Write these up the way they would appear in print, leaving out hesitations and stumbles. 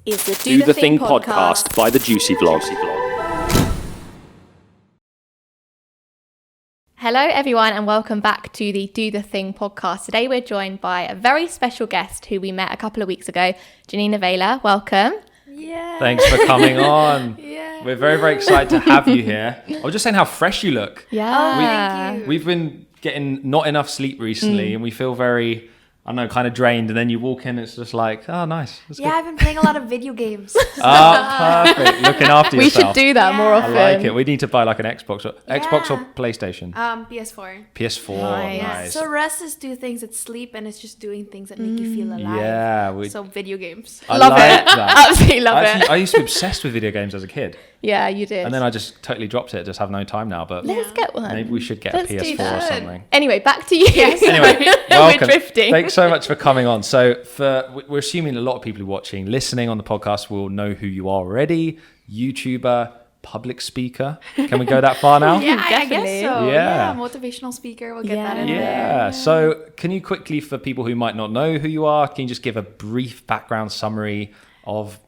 is the Do the Thing podcast by thejuicyvlog. Hello everyone and welcome back to the Do the Thing podcast. Today we're joined by a very special guest who we met a couple of weeks ago, Janina Vela. Welcome. Yeah. Thanks for coming on. Yeah. We're very, very excited to have you here. I was just saying how fresh you look. Yeah. Thank you. We've been getting not enough sleep recently and we feel very, I don't know, kind of drained. And then you walk in, it's just like, oh, nice. That's Yeah, good. I've been playing a lot of video games. Perfect. Looking after We yourself. should do that more Yeah. often. I like it. We need to buy like an Xbox or Yeah. PlayStation. PS4. PS4. Nice. Nice. So rest is do things that sleep, and it's just doing things that make you feel alive. Yeah. So video games. I Love like it. that. Absolutely love it. I used to be obsessed with video games as a kid. Yeah, you did. And then I just totally dropped it. Just have no time now. But Let's get one. maybe we should get Let's a do PS4 or that. something. Anyway, back to you. Anyway, We're welcome. drifting. Thanks so much for coming on. So we're assuming a lot of people watching, listening on the podcast will know who you are already. YouTuber, public speaker. Can we go that far now? Yeah, I Definitely. guess so. Yeah. Motivational speaker. We'll get that in there. Yeah. So can you quickly, for people who might not know who you are, can you just give a brief background summary of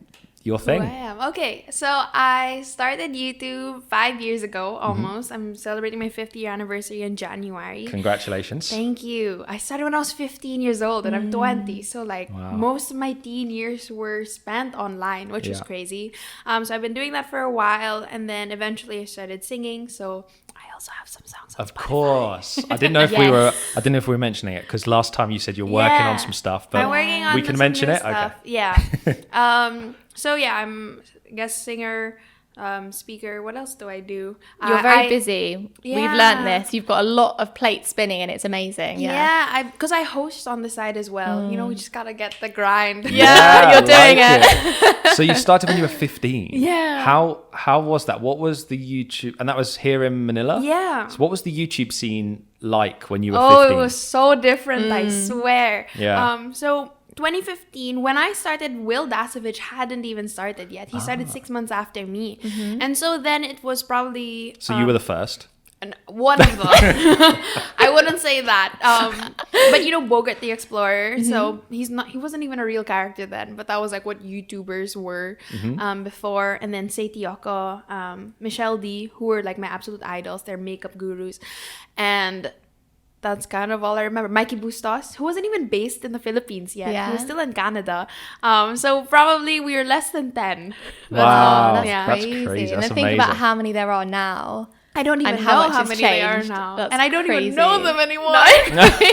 your thing? Who I am. Okay, so I started YouTube 5 years ago almost. I'm celebrating my 5th year anniversary in January. Congratulations. Thank you. I started when I was 15 years old and I'm 20. So like Wow. most of my teen years were spent online, which was Yeah. crazy. So I've been doing that for a while and then eventually I started singing. So I also have some songs on Of Spotify. course. I didn't know if Yes. we were mentioning it because last time you said you're working Yeah. on some stuff, but I'm working on we can some mention new it. stuff. Okay. Yeah. So yeah, I'm guest singer, speaker. What else do I do? You're very busy. Yeah. We've learned this. You've got a lot of plates spinning and it's amazing. Yeah, because I host on the side as well. You know, we just gotta get the grind. Yeah, you're doing it. So you started when you were 15. Yeah. How was that? What was the YouTube? And that was here in Manila? Yeah. So what was the YouTube scene like when you were Oh, 15? it was so different, I swear. Yeah. So 2015, when I started, Will Dasovich hadn't even started yet. He started 6 months after me. And so then it was probably... So you were the first? one of them. I wouldn't say that. But you know, Bogart the Explorer. So he wasn't even a real character then, but that was like what YouTubers were before. And then Say Tiyoko, Michelle D, who were like my absolute idols. They're makeup gurus. And that's kind of all I remember. Mikey Bustos, who wasn't even based in the Philippines yet. Yeah. He was still in Canada. So probably we were less than 10. Wow. That's Yeah. That's crazy. crazy. And That's then think about amazing. how many there are now. I don't even And know how much how has many they are changed. now. That's And I don't crazy. even know them anymore.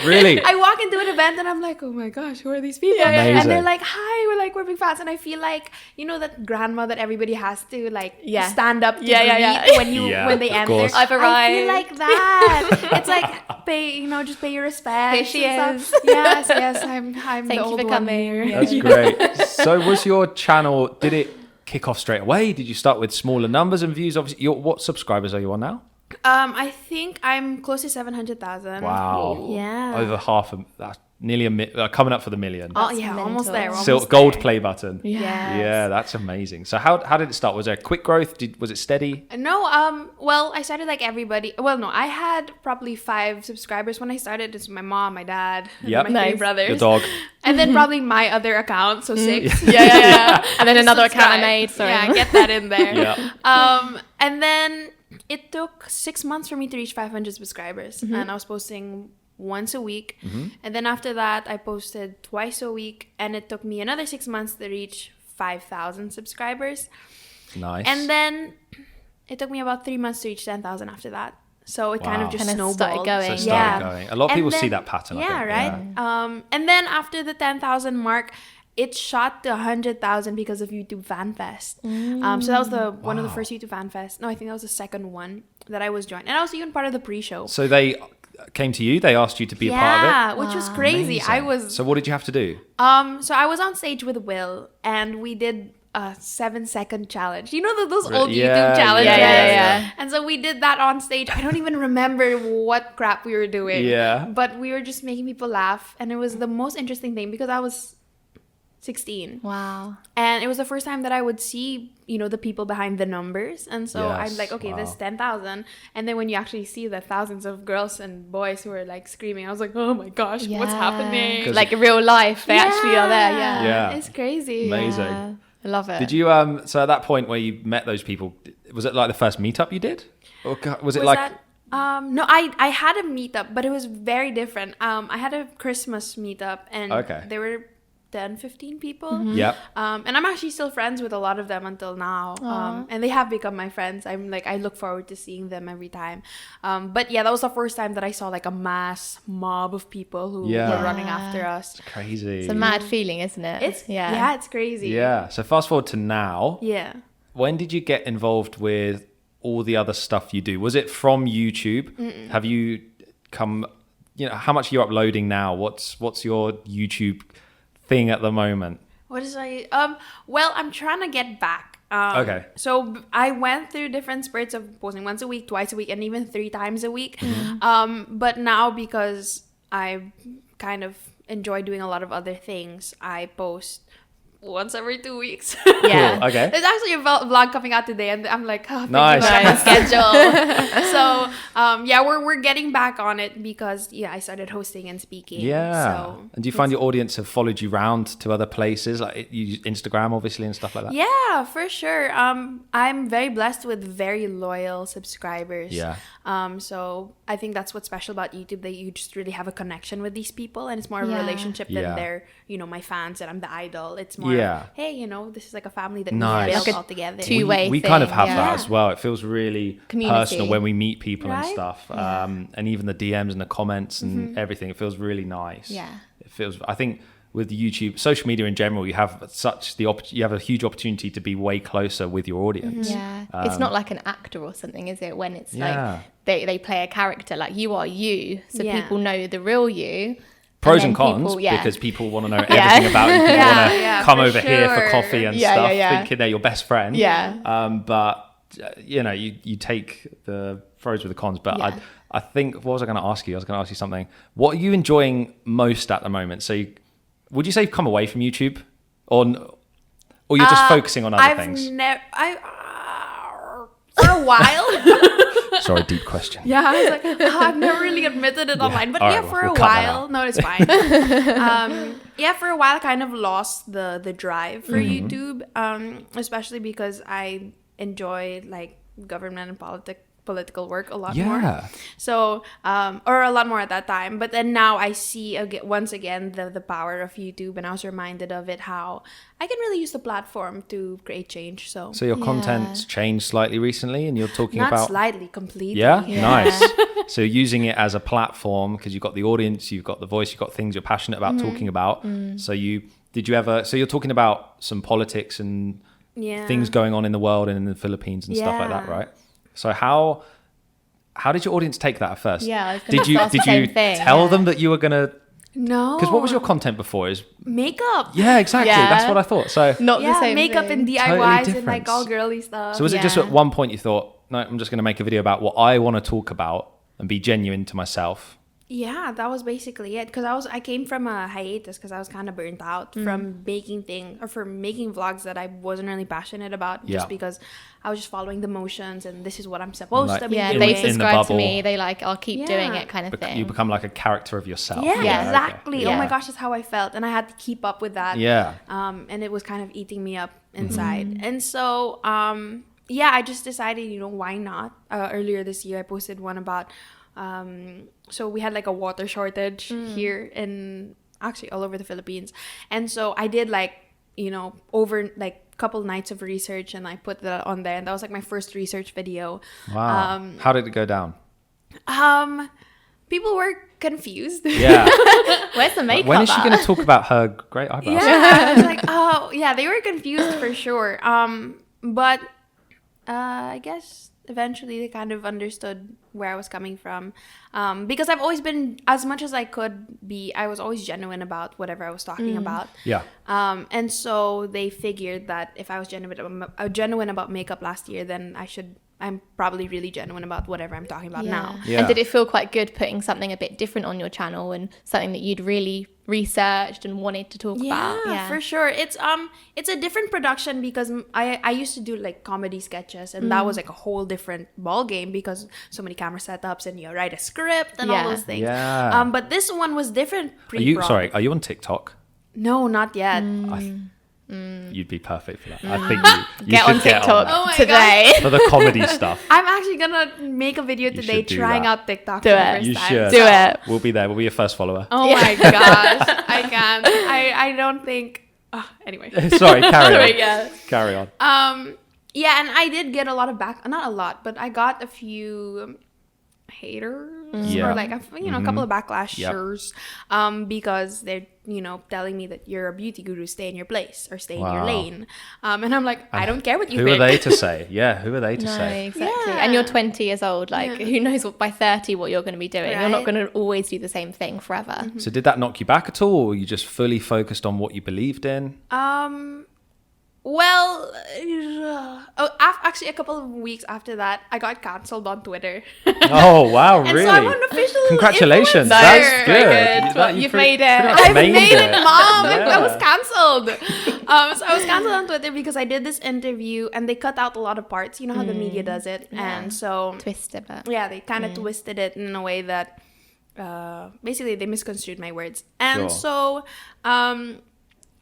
Really? I walk into an event and I'm like, oh my gosh, who are these people? Yeah, yeah, yeah. And they're Amazing. like, hi, we're big fans. And I feel like, you know, that grandma that everybody has to like Yeah. stand up to Yeah, yeah, greet yeah. when they of enter. course. I've I arrived. feel like that. It's like just pay your respect. Here she and is. stuff. Yes, I'm Thank the you old for one coming. here. That's great. So was your channel, did it kick off straight away? Did you start with smaller numbers and views? Obviously, what subscribers are you on now? I think I'm close to 700,000. Wow. Yeah. Over half nearly coming up for the million. Oh That's yeah, mental. almost there. Gold play button. Yes. Yeah, that's amazing. So how did it start? Was there quick growth? Was it steady? No, well, I started like everybody. Well, no, I had probably 5 subscribers when I started. It's my mom, my dad, and Yep. my 3 Nice. brothers. Your dog. And then probably my other account, so 6. Yeah. And then another account I Subscribe. made. Sorry. Yeah, get that in there. Yeah. And then it took 6 months for me to reach 500 subscribers. And I was posting once a week. And then after that, I posted twice a week. And it took me another 6 months to reach 5,000 subscribers. Nice. And then it took me about 3 months to reach 10,000 after that. So it kind Wow. of just Kind of snowballed. started going. So it started going. A lot of And people then- see that pattern. I Yeah, think. right. And then after the 10,000 mark, it shot to 100,000 because of YouTube Fan Fest. So that was one of the first YouTube Fan Fest. No, I think that was the second one that I was joined. And I was even part of the pre-show. So they came to you. They asked you to be a part of it. Yeah, which was crazy. Amazing. I was So what did you have to do? so I was on stage with Will and we did a 7-second challenge. You know those old Yeah, YouTube challenges? yeah. And so we did that on stage. I don't even remember what crap we were doing. Yeah. But we were just making people laugh. And it was the most interesting thing because I was 16. Wow. And it was the first time that I would see, the people behind the numbers. And so Yes, I'm like, okay, wow. this is 10,000. And then when you actually see the thousands of girls and boys who are like screaming, I was like, oh my gosh, what's happening? Like in real life, they actually are there. Yeah. Yeah. It's crazy. Amazing. Yeah. I love it. Did you so at that point where you met those people, was it like the first meetup you did, or was it like that, no, I had a meetup, but it was very different. I had a Christmas meetup, and there were 10, 15 people. Yep. And I'm actually still friends with a lot of them until now. And they have become my friends. I look forward to seeing them every time. But yeah, that was the first time that I saw like a mass mob of people who were running after us. It's crazy. It's a mad feeling, isn't it? It's crazy. Yeah. So fast forward to now. Yeah. When did you get involved with all the other stuff you do? Was it from YouTube? Have you come, how much are you uploading now? What's your YouTube thing at the moment? What is well, I'm trying to get back. Okay. So I went through different spurts of posting once a week, twice a week, and even 3 times a week. But now, because I kind of enjoy doing a lot of other things, I post once every 2 weeks. Yeah. Cool. Okay. There's actually a vlog coming out today, and I'm like, oh, nice. schedule. So we're getting back on it because I started hosting and speaking. Yeah. So and do you find your audience have followed you around to other places, like you use Instagram obviously and stuff like that? Yeah, for sure. I'm very blessed with very loyal subscribers. Yeah. So I think that's what's special about YouTube, that you just really have a connection with these people, and it's more of a relationship than they're my fans and I'm the idol. It's more hey, this is like a family that we built all together. Two-way we thing. kind of have that as well. It feels really personal when we meet people and stuff. Yeah. And even the DMs and the comments and everything, it feels really nice. Yeah. It feels, I think with YouTube, social media in general, you have you have a huge opportunity to be way closer with your audience. Yeah. It's not like an actor or something, is it? When it's like they play a character, like you are you, so people know the real you. Pros and cons, because people want to know everything about you. People want to come over here for coffee and stuff, thinking they're your best friend. Yeah. But you take the pros with the cons. But I think, what was I going to ask you? I was going to ask you something. What are you enjoying most at the moment? So would you say you've come away from YouTube, or you're just focusing on other things? For a while. Sorry, deep question. Yeah, I was like, I've never really admitted it online. But for a while, no, it's fine. For a while, I kind of lost the drive for YouTube, especially because I enjoy like government and political work a lot more. So, or a lot more at that time. But then now I see once again the power of YouTube, and I was reminded of it, how I can really use the platform to create change. So your content's changed slightly recently, and you're talking not about slightly, completely. Yeah, nice. So using it as a platform, because you've got the audience, you've got the voice, you've got things you're passionate about talking about. So you're talking about some politics and things going on in the world and in the Philippines and stuff like that, right? So how did your audience take that at first? Yeah, I was did you tell them that you were gonna? No. Because what was your content before? Is makeup. Yeah, exactly. Yeah. That's what I thought. So not the same makeup thing. and DIYs Totally and like all girly stuff. So was it just at one point you thought, no, I'm just going to make a video about what I want to talk about and be genuine to myself? Yeah, that was basically it. Because I came from a hiatus because I was kind of burnt out from making vlogs that I wasn't really passionate about, just because I was just following the motions and this is what I'm supposed to be doing. They subscribe to me. They I'll keep doing it kind of thing. You become like a character of yourself. Yeah, exactly. Okay. Oh my gosh, that's how I felt. And I had to keep up with that. Yeah. And it was kind of eating me up inside. And so, I just decided, why not? Earlier this year, I posted one about... so we had like a water shortage here actually all over the Philippines, and so I did over couple nights of research, and I put that on there, and that was like my first research video. Wow. How did it go down? People were confused. Yeah. Where's the makeup? When is she going to talk about her great eyebrows? Yeah. I was like, oh yeah, they were confused for sure. But I guess eventually they kind of understood where I was coming from, because I've always been, as much as I could be, I was always genuine about whatever I was talking about. Yeah. And so they figured that if I was genuine about makeup last year, then I'm probably really genuine about whatever I'm talking about now. Yeah. And did it feel quite good putting something a bit different on your channel and something that you'd really researched and wanted to talk about? Yeah, for sure. It's a different production, because I used to do like comedy sketches, and that was like a whole different ball game, because so many camera setups and you write a script and all those things. Yeah. But this one was different. Are you on TikTok? No, not yet. you'd be perfect for that. I think you Get on should get TikTok Oh my today. for the comedy stuff. I'm actually gonna make a video today should do trying that. out TikTok Do for the it. first You time. should. Do it. We'll be there. We'll be your first follower. Oh my gosh, I can't. I don't think. Anyway. Sorry, carry on. Yeah. Carry on. Yeah, and I did get a lot of not a lot, but I got a few haters Yeah. or like a couple of backlashers because they're telling me that you're a beauty guru, stay in your place or stay in your Wow. lane, and I'm like, I don't care what you Who think. are they to say? Yeah, who are they to No, say? exactly. Yeah. And you're 20 years old. Like, who knows what by 30 what you're going to be doing? You're not Right. going to always do the same thing forever. So did that knock you back at all, or were you just fully focused on what you believed in? Well, actually, a couple of weeks after that, I got cancelled on Twitter. Oh wow, And really? so I'm an official Congratulations, influencer. that's Very good. good. Well, you've made it. pretty much I've made it, it. Mom. Yeah. I was cancelled. So I was cancelled on Twitter because I did this interview and they cut out a lot of parts. You know how the media does it, and so Twist it. yeah, they kind of twisted it in a way that basically they misconstrued my words, and Sure. so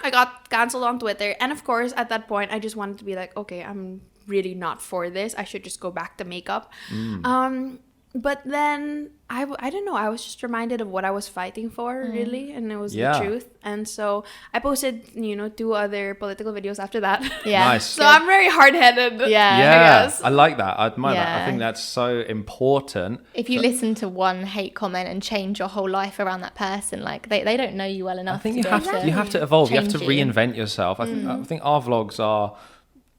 I got cancelled on Twitter, and of course at that point I just wanted to be like, okay, I'm really not for this. I should just go back to makeup. But then I don't know. I was just reminded of what I was fighting for, really, and it was Yeah. the truth. And so I posted, 2 other political videos after that. Yeah. Nice. So I'm very hard-headed. Yeah. I Yeah, guess. I like that. I admire that. I Yeah. think that's so important. If you listen to one hate comment and change your whole life around that person, like they don't know you well enough. I think to you be have able to, you have to evolve. You have to change you. reinvent yourself. I think our vlogs are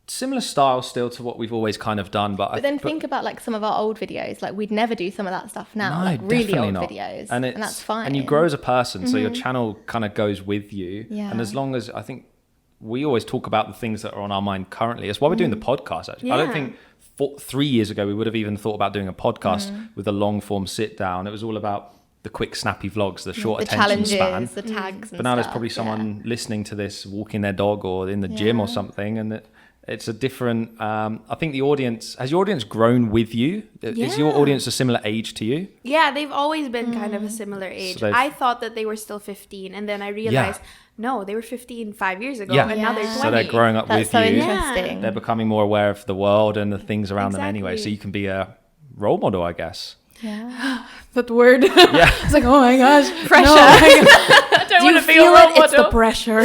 similar style still to what we've always kind of done. But But then think about like some of our old videos. Like we'd never do some of that stuff now. No, like really definitely old not. videos, And and that's fine. And you grow as a person, so your channel kind of goes with you. Yeah. And as long as I think we always talk about the things that are on our mind currently. That's why we're doing the podcast. Actually, I don't Yeah. think 3 years ago we would have even thought about doing a podcast with a long form sit down. It was all about the quick, snappy vlogs, the short the attention challenges, span. the tags. But now there's probably someone listening to this walking their dog or in the gym or something, and it's a different. I think the audience has your audience grown with you. Is your Yeah. audience a similar age to you? Yeah, they've always been kind of a similar age. they've- I thought that they were still 15, and then I realized, no, they were 15 5 years ago, Yeah. and now they're 20. So they're growing up That's with so you. interesting. They're becoming more aware of the world and the things around them anyway. Exactly. So you can be a role model, I guess. Yeah. That word. Yeah. It's like, oh my gosh, Pressure. No. I don't Do you want to be a feel role it? It's the model. pressure.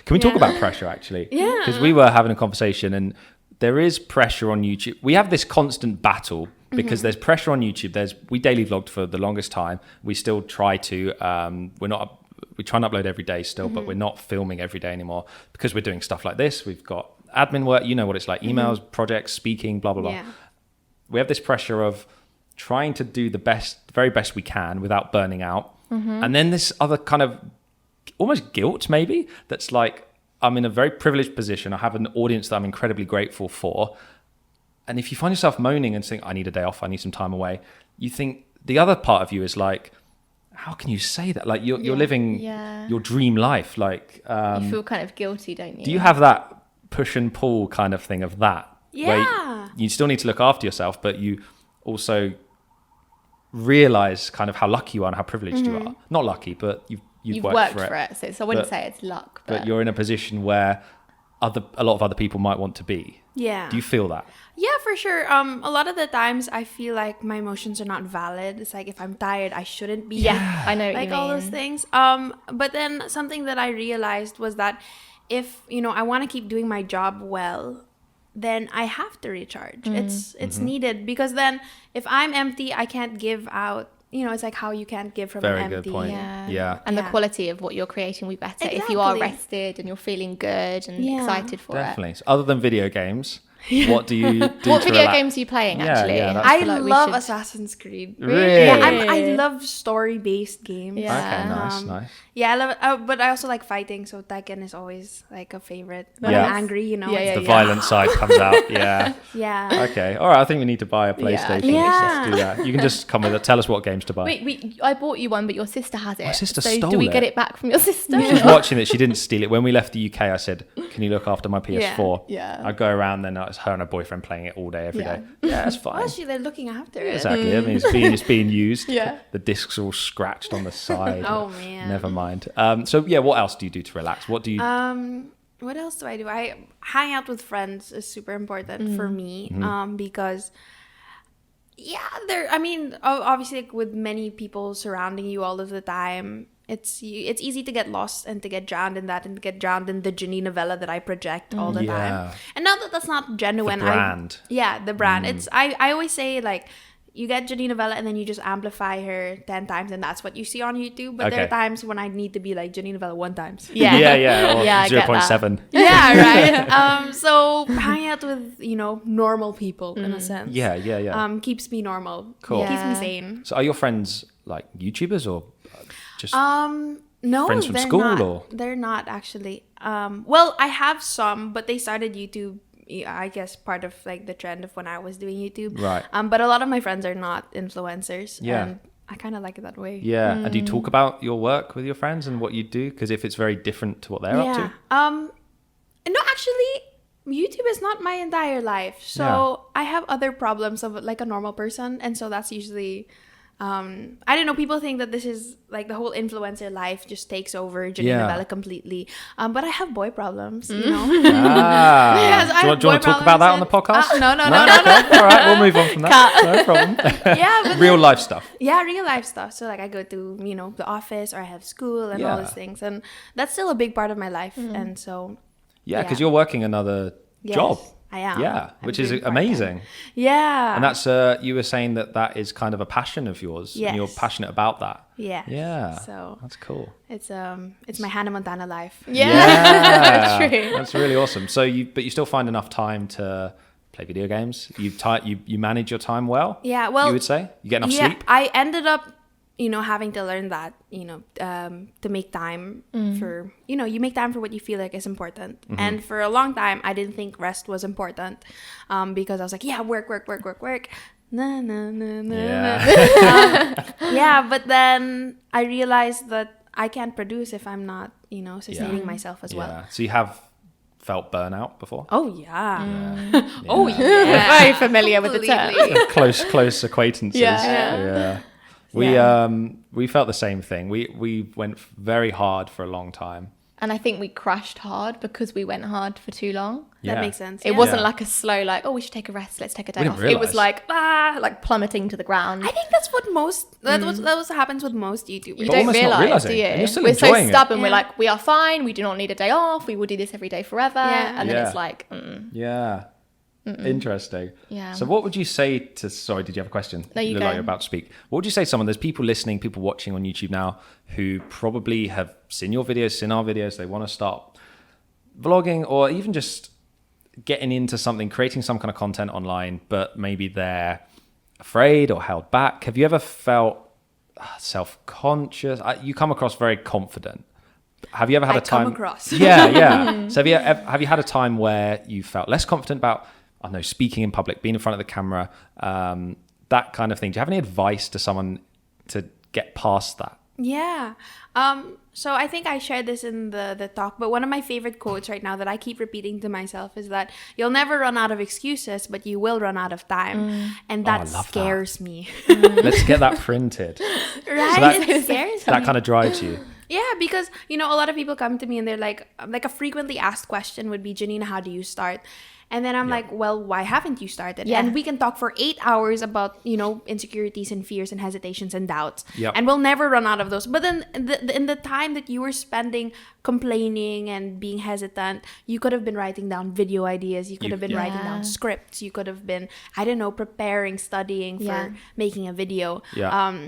Can we talk about pressure actually? Yeah. Because we were having a conversation and there is pressure on YouTube. We have this constant battle because there's pressure on YouTube. We daily vlogged for the longest time. We still try to. We try and upload every day still, but we're not filming every day anymore because we're doing stuff like this. We've got admin work. You know what it's like: emails, projects, speaking, blah blah blah. Yeah. We have this pressure of trying to do the very best we can without burning out. And then this other kind of almost guilt maybe that's like, I'm in a very privileged position. I have an audience that I'm incredibly grateful for. And if you find yourself moaning and saying, I need a day off, I need some time away, you think the other part of you is like, how can you say that? Like you're living your dream life. Like, You feel kind of guilty, don't you? do you have that push and pull kind of thing of that? Where Yeah. you still need to look after yourself, but you also realize kind of how lucky you are and how privileged you are. Not lucky, but you've worked for it. So I wouldn't But- say it's luck, But you're in a position where a lot of other people might want to be. Yeah. Do you feel that? Yeah, for sure. A lot of the times I feel like my emotions are not valid. It's like if I'm tired, I shouldn't be. yeah, I know what Like you mean. all those things. But then something that I realized was that if, I want to keep doing my job well, then I have to recharge. It's needed, because then if I'm empty, I can't give out. It's like how you can't give from Very an good empty. point. Yeah. And the Yeah. quality of what you're creating will be better if you are Exactly. rested and you're feeling good and Yeah. excited for Definitely. it. So other than video games, what do you do What to video relax? games are you playing, Yeah, actually? yeah, that's I feel like we love should- Assassin's Creed. Really? Yeah, I love story-based games. Yeah. Okay, nice, nice. Yeah, I love it. But I also like fighting, so Tekken is always like a favorite. When Yeah. I'm angry, Yeah, it's- yeah, The violent side comes out. Yeah. Yeah. Okay. All right. I think we need to buy a PlayStation. Yeah. Let's do that. You can just come with it. Tell us what games to buy. I bought you one, but your sister has it. My sister so stole do we it. get it back from your sister? She's watching it. She didn't steal it. When we left the UK, I said, "Can you look after my PS4?" Yeah. I'd go around then. that's her and her boyfriend playing it all day, every Yeah. day. Yeah, that's fine. Well, they're looking after it. Exactly. I mean, it's being used. Yeah. The discs are all scratched on the side. Oh, man. Never mind. So yeah, what else do you do to relax? What do you? What else do? I hang out with friends is super important for me, because I mean, obviously, like, with many people surrounding you all of the time, it's easy to get lost and to get drowned in that, and to get drowned in the Janina Vela that I project all the time. And now that that's not genuine, The brand. the brand. It's I always say, like, you get Janina Vela and then you just amplify her 10 times, and that's what you see on YouTube. But there are times when I need to be like Janina Vela 1 times. Yeah. Or I get that. 0.7. Yeah, right. So hanging out with, normal people in a sense. Yeah. Keeps me normal. Cool. Keeps me Yeah. sane. So are your friends like YouTubers or just No, friends from they're school, not. or? They're not actually. Well, I have some, but they started YouTube, I guess, part of like the trend of when I was doing YouTube. Right. But a lot of my friends are not influencers. Yeah. And I kind of like it that way. Yeah. And do you talk about your work with your friends and what you do? Because if it's very different to what they're up to. No, actually, YouTube is not my entire life. So I have other problems of like a normal person, and so that's usually. I don't know, people think that this is like the whole influencer life just takes over Janina Vela completely, but I have boy problems, Ah. Yes, I do you have want to boy talk about that on the problems podcast? No. Okay. All right, we'll move on from that. No problem. Yeah, but Real life stuff. yeah, real life stuff. So like I go to the office, or I have school and all Yeah. these things, and that's still a big part of my life. And so Yeah, because Yeah. you're working another job. I am. Yeah, I'm which is doing part-time. amazing. Yeah, And that's you were saying that is kind of a passion of yours, and you're Yes. passionate about that. yeah, Yeah. So That's cool. it's my Hannah Montana life. Yeah. Yeah, True. That's really awesome. So you still find enough time to play video games. You manage your time well. Yeah, well, you would say you get enough yeah, sleep. I ended up, having to learn that, to make time for, you make time for what you feel like is important. Mm-hmm. And for a long time, I didn't think rest was important, because I was like, yeah, work. No. Yeah, but then I realized that I can't produce if I'm not, sustaining myself as well. Yeah. So you have felt burnout before. Oh, yeah. Oh, yeah. Very familiar with the term. Completely. Close acquaintances. Yeah. We felt the same thing. We went very hard for a long time. And I think we crashed hard because we went hard for too long. That makes sense. It yeah. wasn't like a slow, like, oh, we should take a rest. Let's take a day We off. didn't It was realise. like plummeting to the ground. I think that's what that happens with most YouTubers. You But don't almost not realize, realising. do you? And you're still We're so enjoying it. stubborn. We're Yeah. like, we are fine. We do not need a day off. We will do this every day forever. Yeah. And then Yeah. it's like, Yeah. Interesting. Yeah. So what would you say to, sorry, did you have a question? No, you look go. like you're about to speak. What would you say to someone, there's people listening, people watching on YouTube now who probably have seen your videos, seen our videos, they want to start vlogging or even just getting into something, creating some kind of content online, but maybe they're afraid or held back. Have you ever felt self-conscious? You come across very confident. Have you ever had a time? Come across. Yeah. So have you had a time where you felt less confident about, I don't know, speaking in public, being in front of the camera, that kind of thing? Do you have any advice to someone to get past that? Yeah. So I think I shared this in the talk, but one of my favorite quotes right now that I keep repeating to myself is that you'll never run out of excuses, but you will run out of time. And I that love scares me. Let's get that printed. Right? that- It scares That me. kind of drives you. Yeah, because, a lot of people come to me and they're like a frequently asked question would be, Janina, how do you start? And then I'm like, well, why haven't you started? Yeah. And we can talk for 8 hours about, insecurities and fears and hesitations and doubts. Yep. And we'll never run out of those. But then in the time that you were spending complaining and being hesitant, you could have been writing down video ideas. You could have been writing down scripts. You could have been, I don't know, preparing, studying for making a video. Yeah.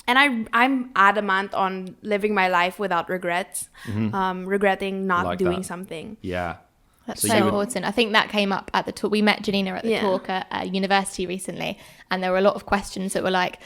And I'm adamant on living my life without regrets, regretting not Like doing that. something. Yeah. That's So so you would- important. I think that came up at the talk. We met Janina at the Yeah. talk at university recently, and there were a lot of questions that were like,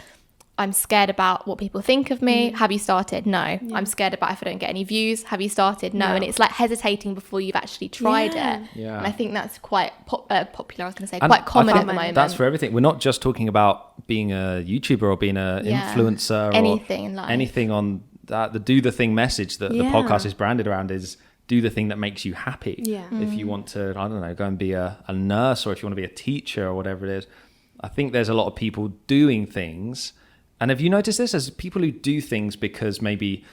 I'm scared about what people think of me. Have you started? No. I'm scared about if I don't get any views. Have you started? No. And it's like hesitating before you've actually tried it. Yeah. And I think that's quite popular, I was going to say, And quite common I at the think moment. That's for everything. We're not just talking about being a YouTuber or being an Yeah. influencer Anything in life. anything on that. The do the thing message that the Yeah. podcast is branded around is do the thing that makes you happy. Yeah. If you want to, I don't know, go and be a nurse, or if you want to be a teacher or whatever it is. I think there's a lot of people doing things. And have you noticed this? As people who do things because maybe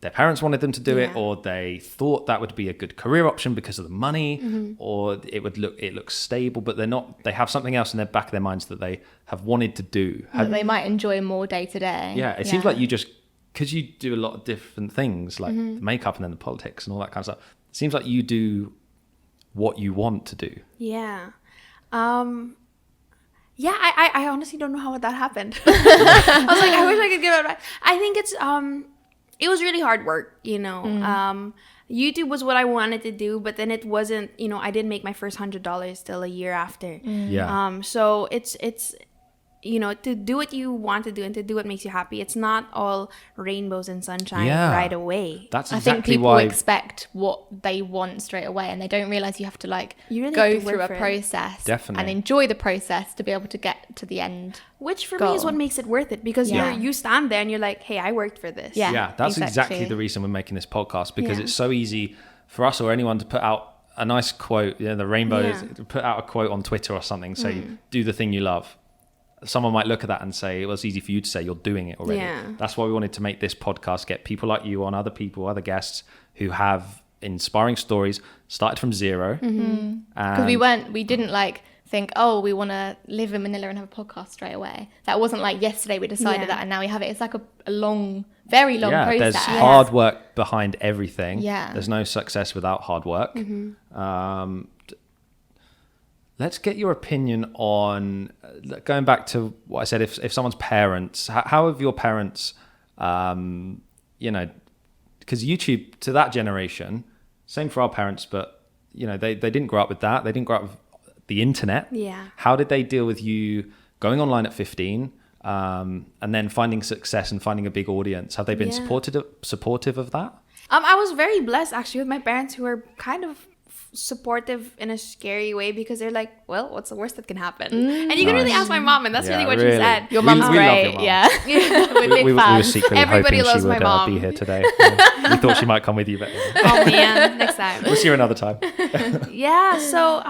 their parents wanted them to do it, or they thought that would be a good career option because of the money, or it looks stable, but they're not. They have something else in their back of their minds that they have wanted to do. They might enjoy more day to day. Yeah, it seems like you just, because you do a lot of different things, like the makeup and then the politics and all that kind of stuff. It seems like you do what you want to do. Yeah. Yeah, I honestly don't know how that happened. I was like, I wish I could give advice. I think it was really hard work, you know. YouTube was what I wanted to do, but then it wasn't, you know, I didn't make my first $100 till a year after. Yeah. So it's you know, to do what you want to do and to do what makes you happy. It's not all rainbows and sunshine right away. That's I exactly think people why expect what they want straight away, and they don't realize you have to like You really go have to through work a for it. process Definitely. and enjoy the process to be able to get to the end. Which for me is what makes it worth it, because you stand there and you're like, hey, I worked for this. Yeah. That's exactly the reason we're making this podcast, because it's so easy for us or anyone to put out a nice quote, you know, the rainbows, put out a quote on Twitter or something, say, do the thing you love. Someone might look at that and say, well, it's easy for you to say, you're doing it already. Yeah. That's why we wanted to make this podcast, get people like you on, other people, other guests who have inspiring stories, started from zero. Because we didn't like think, oh, we want to live in Manila and have a podcast straight away. That wasn't like yesterday we decided that and now we have it. It's like a long, very long process. There's hard work behind everything. Yeah. There's no success without hard work. Let's get your opinion on, going back to what I said, if someone's parents, how have your parents, you know, because YouTube, to that generation, same for our parents, but, you know, they didn't grow up with that. They didn't grow up with the internet. Yeah. How did they deal with you going online at 15 and then finding success and finding a big audience? Have they been supportive of that? I was very blessed actually with my parents, who were kind of supportive in a scary way, because they're like, well, what's the worst that can happen? And you can really ask my mom, and that's really what she said. Your mom's We love great. your mom. Yeah. We're big We were fans. secretly Everybody hoping loves she my would mom. be here today. We thought she might come with you, but Oh man, next time. we'll see her another time. Yeah, so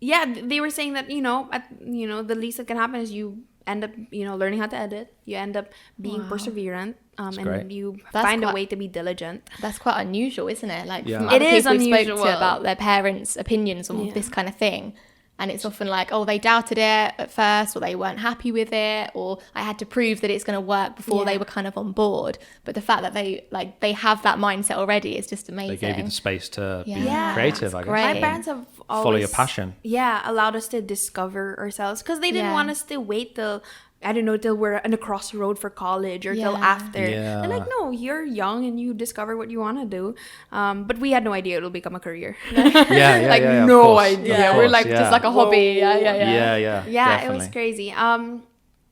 they were saying that, you know, the least that can happen is you end up, you know, learning how to edit. You end up being perseverant, great. and you That's find a quite- way to be diligent. That's quite unusual, isn't it? Like Yeah. from It other is people we spoke unusual. to about their parents' opinions on this kind of thing. And it's often like, oh, they doubted it at first, or they weren't happy with it, or I had to prove that it's going to work before they were kind of on board. But the fact that they have that mindset already is just amazing. They gave you the space to be Yeah. creative, I guess. great. My parents have always Follow your passion. Yeah, allowed us to discover ourselves, because they didn't want us to wait till, I don't know, till we're in a crossroad for college or till after. Yeah. They're like, no, you're young and you discover what you want to do. But we had no idea it'll become a career. Like, of no course, idea. of We're course, like just like a hobby. Yeah. Yeah, Yeah, it was crazy.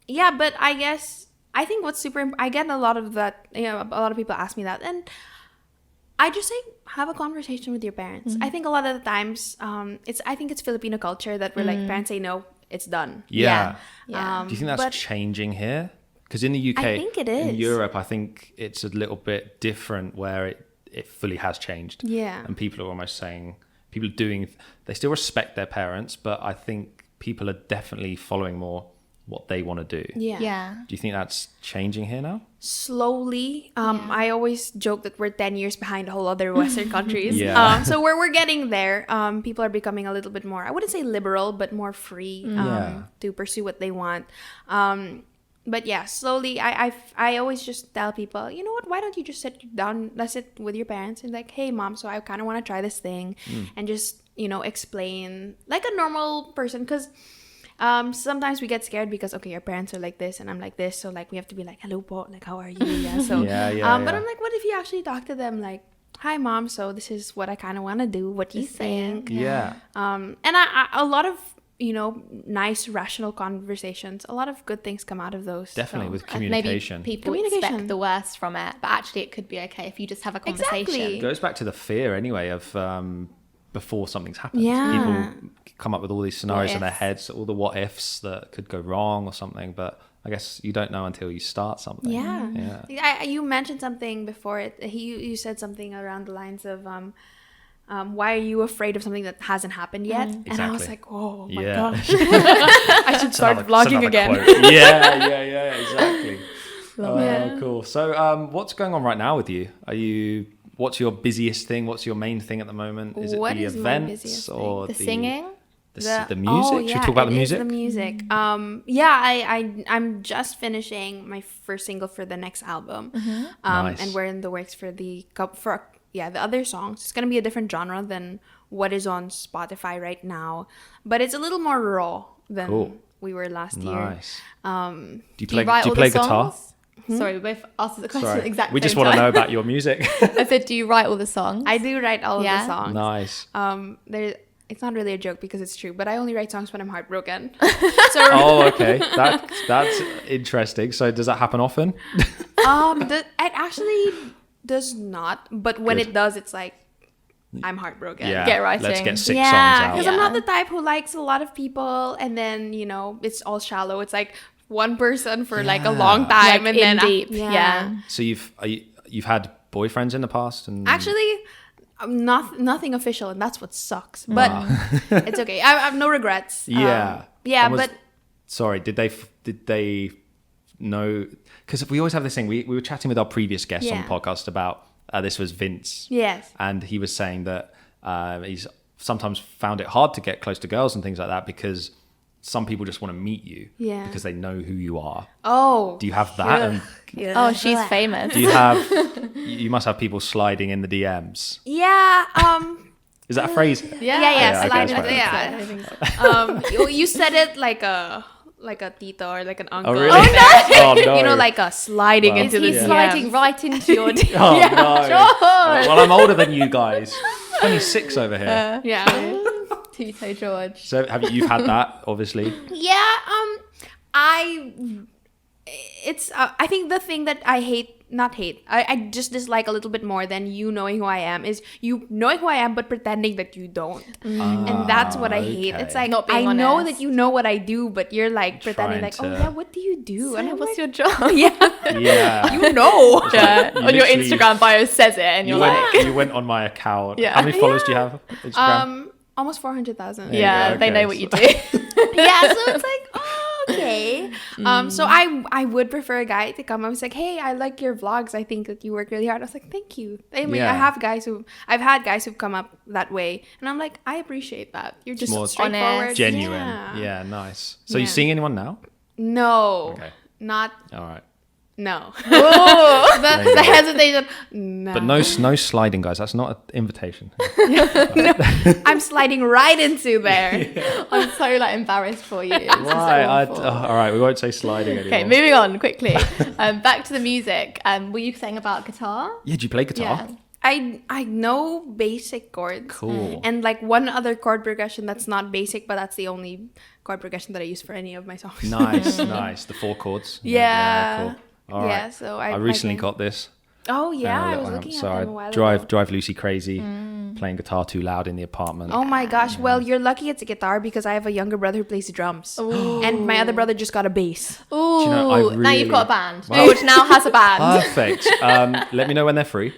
Yeah, but I guess I think what's I get a lot of that. You know, a lot of people ask me that, and I just say have a conversation with your parents. I think a lot of the times, I think it's Filipino culture that we're like, parents say no, it's done. Yeah. Yeah. Do you think that's but changing here? Because in the UK, I think it in is. Europe, I think it's a little bit different, where it fully has changed. Yeah. And people are almost saying, they still respect their parents, but I think people are definitely following more what they want to do. Yeah. Do you think that's changing here now? Slowly. I always joke that we're 10 years behind the whole other Western countries. Yeah. So we're getting there. People are becoming a little bit more, I wouldn't say liberal, but more free to pursue what they want. But yeah, slowly, I always just tell people, you know what, why don't you just sit down, let's sit with your parents and like, hey mom, so I kind of want to try this thing, and just, you know, explain like a normal person, because sometimes we get scared because, okay, your parents are like this and I'm like this, so like we have to be like, hello po, like how are you? Yeah, so but I'm like, what if you actually talk to them like, hi mom, so this is what I kind of want to do, what do you think? Yeah. And I a lot of, you know, nice rational conversations, a lot of good things come out of those. Definitely, so. with communication. Maybe people expect the worst from it, but actually it could be okay if you just have a conversation. Exactly. It goes back to the fear anyway of before something's happened. Yeah. People come up with all these scenarios in their heads, all the what ifs that could go wrong or something. But I guess you don't know until you start something. Yeah. You mentioned something before it. You said something around the lines of why are you afraid of something that hasn't happened yet? Exactly. And I was like, oh my Yeah. gosh, I should start vlogging again. yeah, exactly. Yeah. Cool. So what's going on right now with you? What's your busiest thing? What's your main thing at the moment? Is it What the is my events busiest or The singing. the music? Should we talk about the music? The music. I'm just finishing my first single for the next album. Nice. And we're in the works for the other songs. It's gonna be a different genre than what is on Spotify right now, but it's a little more raw than we were last year. Nice. Do you you write all play the guitar? songs? Sorry, we both asked the question at the exact We same just want to time. know about your music. I said, do you write all the songs? I do write all of the songs. Nice. It's not really a joke because it's true, but I only write songs when I'm heartbroken. Oh, okay. That's interesting. So does that happen often? It actually does not, but when Good. it does, it's like I'm heartbroken. Yeah. Get writing. Let's get 6 songs Yeah, out. because I'm not the type who likes a lot of people, and then it's all shallow. It's like one person for like a long time, Like and then deep. Yeah. So you've had boyfriends in the past, and actually, nothing official, and that's what sucks. But it's okay. I have no regrets. yeah, Yeah, And but sorry, did they know? Because we always have this thing. We were chatting with our previous guest on the podcast about this was Vince. yes. And he was saying that he's sometimes found it hard to get close to girls and things like that because some people just want to meet you because they know who you are. Oh. Do you have that? And Oh, she's famous. do you have? You must have people sliding in the DMs. Yeah. Is that a phrase? Yeah. okay, Slide that's into fine. I think so. You said it like a tito or like an uncle. Oh, really? Like that. Oh, no. You know, like a sliding Wow. into the He's DMs. sliding right into your DM. Oh, no. George. Well, I'm older than you guys. 26 over here. Yeah. Tito George. So you've had that, obviously. Yeah. I think the thing that I just dislike a little bit more than you knowing who I am is you knowing who I am but pretending that you don't. And that's what I hate. okay. It's like, Not being I know honest. that you know what I do, but you're like pretending Trying like, oh to- yeah, what do you do? And I'm what's like, your job? yeah, Yeah. you know. Yeah. You On your literally- Instagram bio says it, and You you're like, went, you went on my account. Yeah. How many followers do you have? on Instagram? Almost 400,000. you yeah, go, they okay, know what you so- do. Yeah, so it's like, oh, okay. So I would prefer a guy to come. I was like, hey, I like your vlogs. I think that you work really hard. I was like, thank you. I mean, Yeah. I've had guys who've come up that way, and I'm like, I appreciate that. You're just more straightforward, honest. Genuine. Yeah. Yeah, nice. So you Yeah. seeing anyone now? No, Okay. not All right. no. Oh. There you the go. hesitation. No. But no sliding, guys. That's not an invitation. I'm sliding right into there. I'm so like embarrassed for you. This is Why? awful. All right, we won't say sliding anymore. Okay, moving on quickly. Back to the music. Were you saying about guitar? Yeah, do you play guitar? Yeah. I know basic chords. Cool. And like one other chord progression that's not basic, but that's the only chord progression that I use for any of my songs. Nice. The 4 chords. Yeah. Cool. All right. Yeah, so I recently can- got this. Oh yeah, I little was amp. looking So at I them a while drive ago. Lucy crazy, playing guitar too loud in the apartment. Oh my gosh! Well, you're lucky it's a guitar because I have a younger brother who plays the drums, and my other brother just got a bass. Ooh, you know, I now really- you've got a band. Wow. George now has a band. Perfect. Let me know when they're free.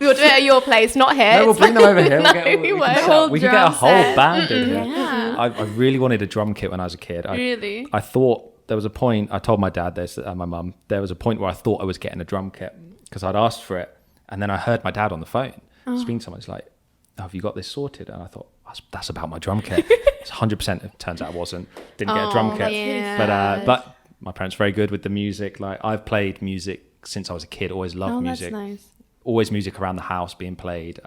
We'll do it at your place, not here. No, we'll It's bring them over here. No, we we can won't. set Whole up- we can get a drum whole set. band in here. Yeah. I really wanted a drum kit when I was a kid. Really? I thought there was a point. I told my dad this, my mum. There was a point where I thought I was getting a drum kit because I'd asked for it, and then I heard my dad on the phone speaking to someone. He's like, oh, "Have you got this sorted?" And I thought, "That's about my drum kit." It's 100%. It turns out it wasn't. Didn't get a drum kit. yeah. But my parents are very good with the music. Like I've played music since I was a kid. Always loved Oh, music. that's nice. Always music around the house being played.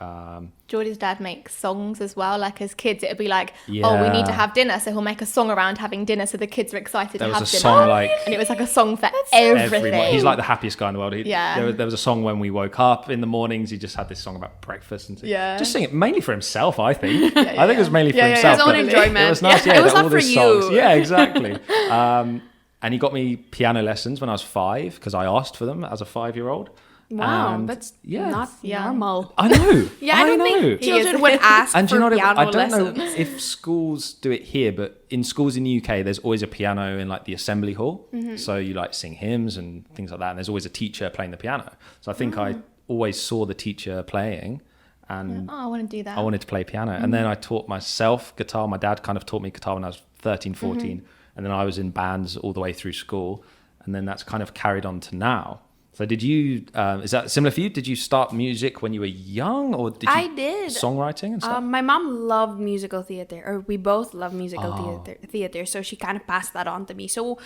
Geordie's dad makes songs as well. Like as kids, it'd be like, oh, we need to Yeah. have dinner. So he'll make a song around having dinner. So the kids are excited There to was have a dinner. song like and it was like a song for everything. everyone. He's like the happiest guy in the world. Yeah. There was a song when we woke up in the mornings. He just had this song about breakfast and Yeah. just sing it mainly for himself. I think. I think it was mainly for Yeah, yeah, himself. his own but enjoyment. It was nice. Yeah. Yeah, It was that not all for these you. songs. Yeah, exactly. And he got me piano lessons when I was 5 because I asked for them as a 5-year-old. Wow, And, that's yeah. not Yeah. normal. I know. Yeah, I don't know. think children would ask And do for you know what? piano I don't lessons. know if schools do it here, but in schools in the UK, there's always a piano in like the assembly hall. So you like sing hymns and things like that. And there's always a teacher playing the piano. So I think I always saw the teacher playing, and Oh, I want to do that. I wanted to play piano. And then I taught myself guitar. My dad kind of taught me guitar when I was 13, 14. And then I was in bands all the way through school. And then that's kind of carried on to now. So did you, is that similar for you? Did you start music when you were young, or did you I did. songwriting and stuff? My mom loved musical theater, or we both love musical theater. So she kind of passed that on to me. So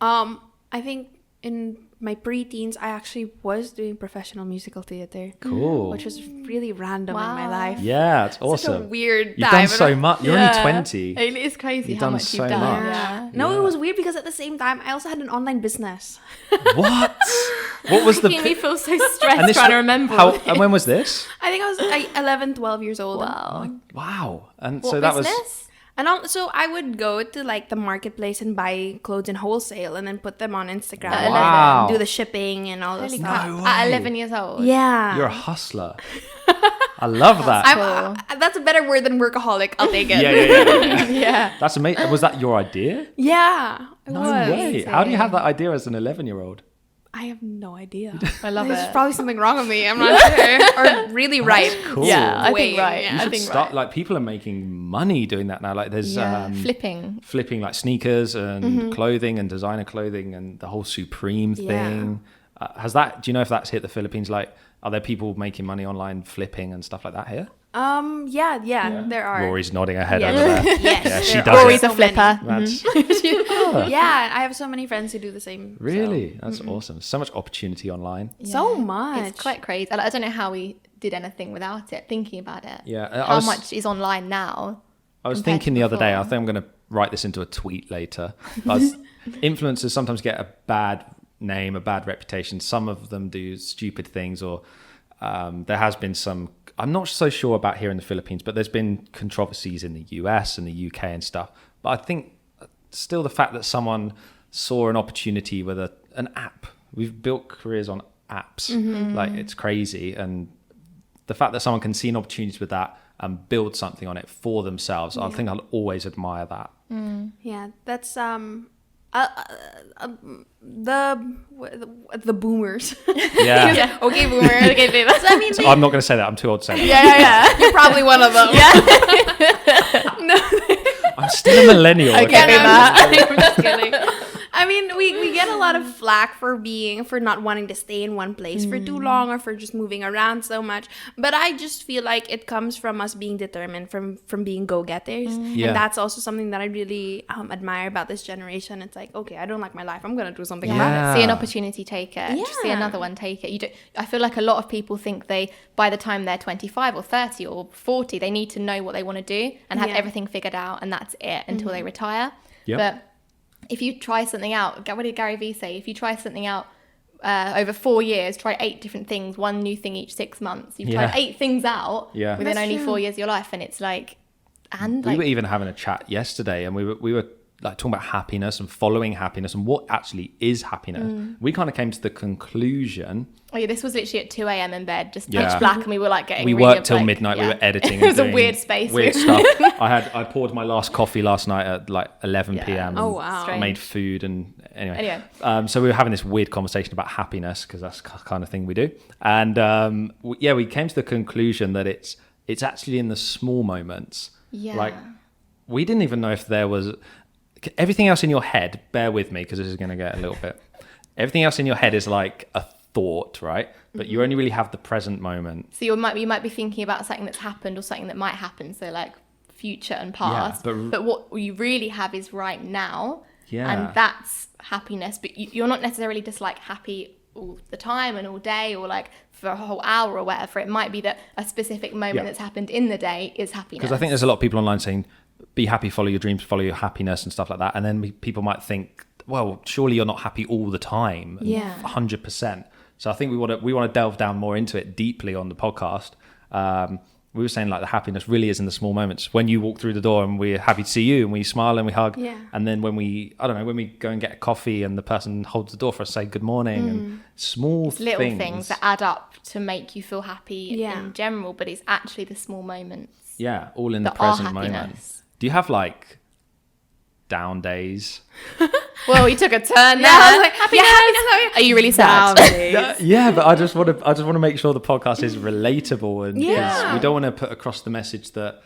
I think in my preteens, I actually was doing professional musical theater. Cool. Which was really random in my Wow. life. Yeah, it's Such a awesome. weird You've time. done so much. You're only 20. It is crazy You've how done much so you've done. much. Yeah. No, Yeah. it was weird because at the same time, I also had an online business. What? What was the... Making me feel so stressed trying to remember. And when was this? I think I was like 11, 12 years old. Wow. Wow. And What so that business? was... And so I would go to like the marketplace and buy clothes in wholesale and then put them on Instagram. At and 11. Wow. do the shipping and all this Holy stuff. crap. way. At 11 years old. Yeah. You're a hustler. I love that. That's a better word than workaholic. I'll take it. Yeah. Yeah. That's amazing. Was that your idea? Yeah, it No was. way. How do you have that idea as an 11-year-old? I have no idea. I love There's it. probably something wrong with me. I'm not sure. Or really right. Cool. Yeah, I Way, think right. yeah. You I should think start, right. like, people are making money doing that now. Like, there's Flipping. flipping like sneakers and clothing and designer clothing and the whole Supreme thing. Do you know if that's hit the Philippines? Like, are there people making money online flipping and stuff like that here? Yeah, there are. Rory's nodding her head Yeah. over there. Yes, Yeah, she there does are Rory's it. a so many. flipper. That's, Yeah, I have so many friends who do the same. so. really? That's awesome. So much opportunity online. So much. It's quite crazy. I don't know how we did anything without it, thinking about it. Yeah. I How was- much is online now? I was compared to thinking the other day, I before. think I'm going to write this into a tweet later. Influencers sometimes get a bad name, a bad reputation. Some of them do stupid things, or there has been some, I'm not so sure about here in the Philippines, but there's been controversies in the US and the UK and stuff. But I think still the fact that someone saw an opportunity with an app, we've built careers on apps, like it's crazy. And the fact that someone can see an opportunity with that and build something on it for themselves, I think I'll always admire that. Yeah, that's the boomers. Yeah. Okay, boomer. Okay, babe. So, I mean, So I'm not going to say that. I'm too old to say that. yeah. You're probably one of them. I'm still a millennial. Okay, okay? I'm just kidding. I mean, we get a lot of flack for not wanting to stay in one place for too long or for just moving around so much. But I just feel like it comes from us being determined, from being go-getters. Yeah. And that's also something that I really admire about this generation. It's like, okay, I don't like my life. I'm going to do something about it. Yeah. See an opportunity, take it. Just see Yeah. another one, take it. You don't, I feel like a lot of people think by the time they're 25 or 30 or 40, they need to know what they want to do and have Yeah. everything figured out, and that's it until they retire. Yep. But if you try something out, what did Gary Vee say? If you try something out over 4 years, try 8 different things, one new thing each 6 months. You've tried 8 things out Yeah. within That's only true. 4 years of your life, and it's like, and We like, were even having a chat yesterday, and we were like talking about happiness and following happiness and what actually is happiness. We kind of came to the conclusion. oh yeah, this was literally at 2 a.m. in bed, just Yeah. pitch black, and we were like getting. We really worked till like, midnight. We yeah. were editing. It was and a doing weird space. Weird stuff. I poured my last coffee last night at like 11 p.m. Oh, and wow. Strange. Made food and anyway. Anyway. So we were having this weird conversation about happiness, because that's the kind of thing we do. And we came to the conclusion that it's actually in the small moments. Yeah. Like, we didn't even know if there was everything else in your head. Bear with me, because this is going to get a little bit. Everything else in your head is like a thought, right? But you only really have the present moment. So you might be thinking about something that's happened or something that might happen. So like future and past. Yeah, but what you really have is right now. Yeah. And that's happiness. But you're not necessarily just like happy all the time and all day, or like for a whole hour or whatever. It might be that a specific moment that's happened in the day is happiness. Because I think there's a lot of people online saying, be happy, follow your dreams, follow your happiness and stuff like that. And then people might think, well, surely you're not happy all the time. Yeah. 100%. So I think we want to delve down more into it deeply on the podcast. we were saying like the happiness really is in the small moments. When you walk through the door and we're happy to see you and we smile and we hug. Yeah. And then when we go and get a coffee and the person holds the door for us, say good morning and small Little things that add up to make you feel happy in general, but it's actually the small moments. Yeah, all in the that are present moment. happiness. Do you have like down days? Well, you took a turn there. I was like, happiness. Are you really sad? Yeah, but I just want to make sure the podcast is relatable, and 'cause we don't want to put across the message that,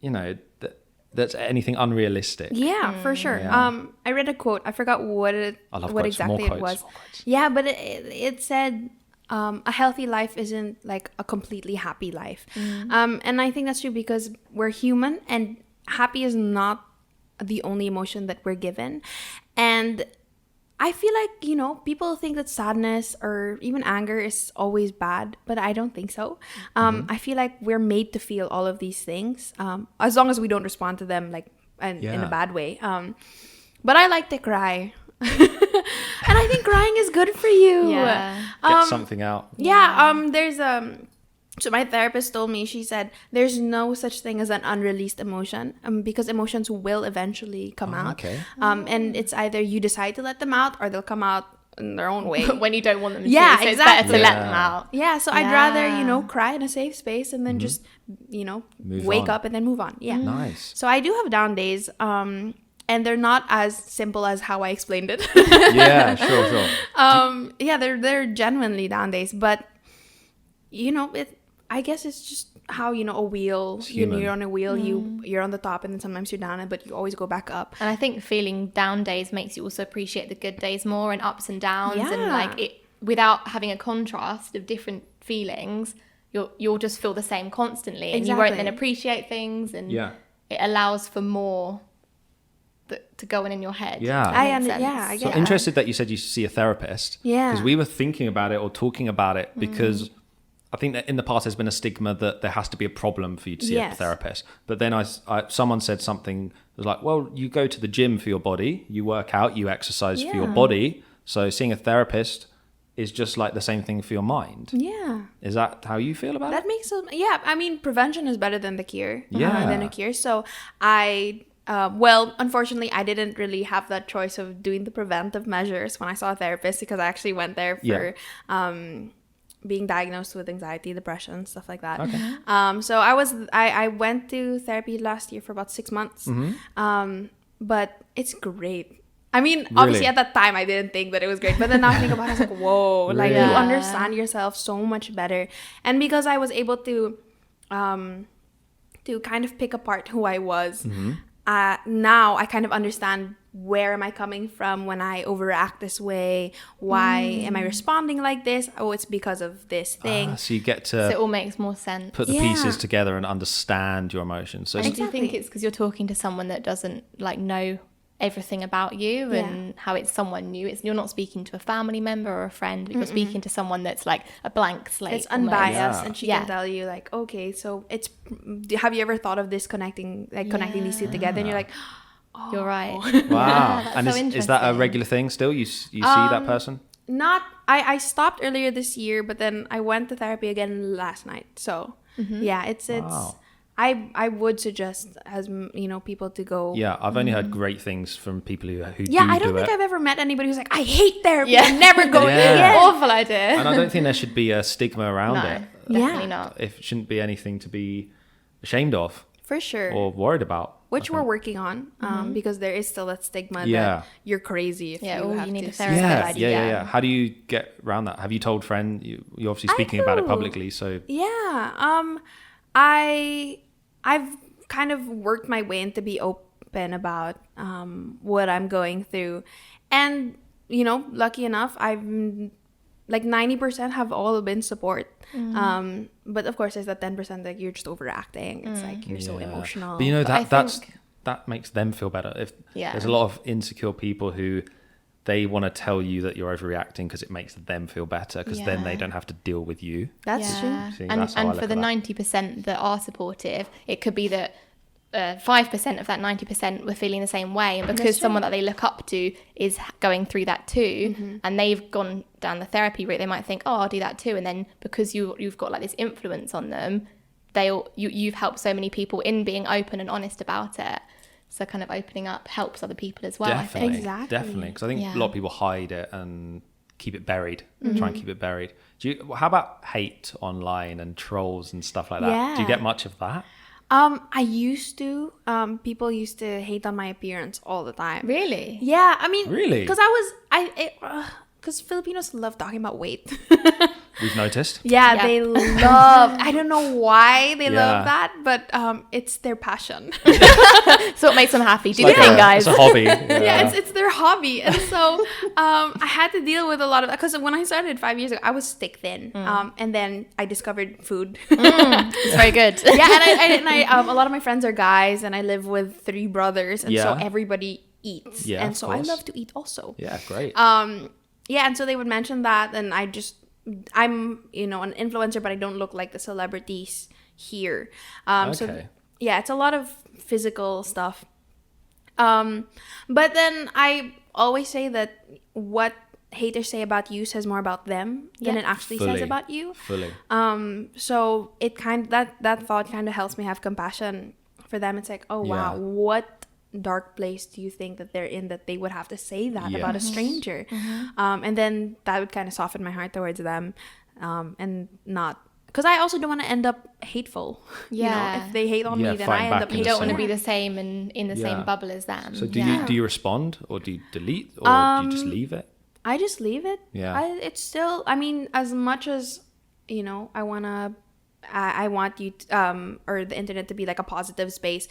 you know, that's anything unrealistic. Yeah, for sure. Yeah. I read a quote. I forgot what quotes. exactly More it quotes. was. Yeah, but it said a healthy life isn't like a completely happy life. And I think that's true because we're human and happy is not the only emotion that we're given. And I feel like, you know, people think that sadness or even anger is always bad, but I don't think so. I feel like we're made to feel all of these things, as long as we don't respond to them like in a bad way. But I like to cry. And I think crying is good for you. Yeah. Get something out. Yeah. There's so my therapist told me, she said there's no such thing as an unreleased emotion, because emotions will eventually come out. Okay. And it's either you decide to let them out or they'll come out in their own way. When you don't want them to. Yeah, so exactly. it's better to let them out. Yeah, so I'd rather, you know, cry in a safe space and then just, you know, Move wake on. up and then move on. Yeah. Nice. So I do have down days, and they're not as simple as how I explained it. Yeah, sure. Yeah, they're genuinely down days, but you know, I guess it's just how, you know, a wheel, you know, you're on a wheel, you're on the top and then sometimes you're down, but you always go back up. And I think feeling down days makes you also appreciate the good days more, and ups and downs, and like it without having a contrast of different feelings, you'll just feel the same constantly, and you won't then appreciate things, and it allows for more to go on in your head. Yeah. I Makes sense. get So interested that you said you see a therapist. Yeah. Because we were thinking about it or talking about it because I think that in the past there's been a stigma that there has to be a problem for you to see a therapist. But then someone said something that was like, well, you go to the gym for your body, you work out, you exercise for your body. So seeing a therapist is just like the same thing for your mind. Yeah. Is that how you feel about That it? makes sense. Yeah, I mean, prevention is better than the cure. Yeah. Than a cure. So well, unfortunately, I didn't really have that choice of doing the preventive measures when I saw a therapist, because I actually went there for being diagnosed with anxiety, depression, stuff like that. Okay. So I went to therapy last year for about 6 months. But it's great. I mean, obviously at that time I didn't think that it was great, but then now I think about it, I was like, whoa, like you understand yourself so much better. And because I was able to kind of pick apart who I was, now I kind of understand where am I coming from when I overact this way? Why am I responding like this? Oh, it's because of this thing. So you get So it to all makes more sense. put the pieces together and understand your emotions. So And it's- do you think it's because you're talking to someone that doesn't like know everything about you and how it's someone new? You're not speaking to a family member or a friend, but you're speaking to someone that's like a blank slate. It's almost. unbiased, and she can tell you like, okay, so it's. Have you ever thought of this connecting these two together? And you're like, oh. You're right. wow. That's And so is that a interesting. regular thing still? You see that person? Not. I stopped earlier this year, but then I went to therapy again last night. So yeah, it's. Wow. I would suggest, as you know, people to go. Yeah, I've only heard great things from people who Yeah, I don't do think it. I've ever met anybody who's like, I hate therapy. Yeah. I'm never going Yeah. again. Awful idea. And I don't think there should be a stigma around No, it. definitely not. It shouldn't be anything to be ashamed of For sure. or worried about. Which we're working on, because there is still that stigma Yeah. that you're crazy if Yeah, you or have you need to a see therapist. somebody. Yeah. How do you get around that? Have you told friend? You're obviously speaking about it do. publicly, so Yeah. I've kind of worked my way into be open about what I'm going through, and you know, lucky enough, I've like 90% have all been support. But of course, there's that 10% that you're just overacting. It's like you're so emotional. But you know But that makes them feel better. If Yeah. there's a lot of insecure people who they want to tell you that you're overreacting because it makes them feel better, because then they Yeah. don't have to deal with you. That's true. See, And, that's how I and look for at the that. 90% that are supportive, it could be that 5% of that 90% were feeling the same way, and because someone that they look up to is going through that too, and they've gone down the therapy route, they might think, oh, I'll do that too, and then because you've got like this influence on them, you've helped so many people in being open and honest about it. So kind of opening up helps other people as well. Definitely, I think. Exactly. Definitely, because I think Yeah. a lot of people hide it and keep it buried. Try and keep it buried. How about hate online and trolls and stuff like that? Do you Yeah. get much of that? I used to. People used to hate on my appearance all the time. Really? Yeah, I mean, Really? because Filipinos love talking about weight. We've noticed. Yeah, Yeah. they love. I don't know why they Yeah. love that, but it's their passion. So what makes them happy? Do Like the thing, guys. It's a hobby. Yeah, it's their hobby, and so I had to deal with a lot of that because when I started 5 years ago, I was stick thin, and then I discovered food. It's very good. Yeah, and I a lot of my friends are guys, and I live with 3 brothers, and so Yeah. everybody eats, Yeah, and of so I course. love to eat also. Yeah, great. Yeah, and so they would mention that, and I'm an influencer, but I don't look like the celebrities here. So Okay. yeah, it's a lot of physical stuff. But then I always say that what haters say about you says more about them than Yeah. it actually Fully. says about you. Fully. So it that thought kind of helps me have compassion for them. It's like, oh wow, Yeah. what dark place do you think that they're in that they would have to say that about a Yes. stranger? And then that would kind of soften my heart towards them, and not because I also don't want to end up hateful. Yeah. If they hate on Yeah, me, then fighting I back end up in You the don't want to same- be the same and in the Yeah. same bubble as them. So do Yeah. you respond or do you delete or do you just leave it? I just leave it. Yeah. It's still. I mean, as much as I want you or the internet to be like a positive space.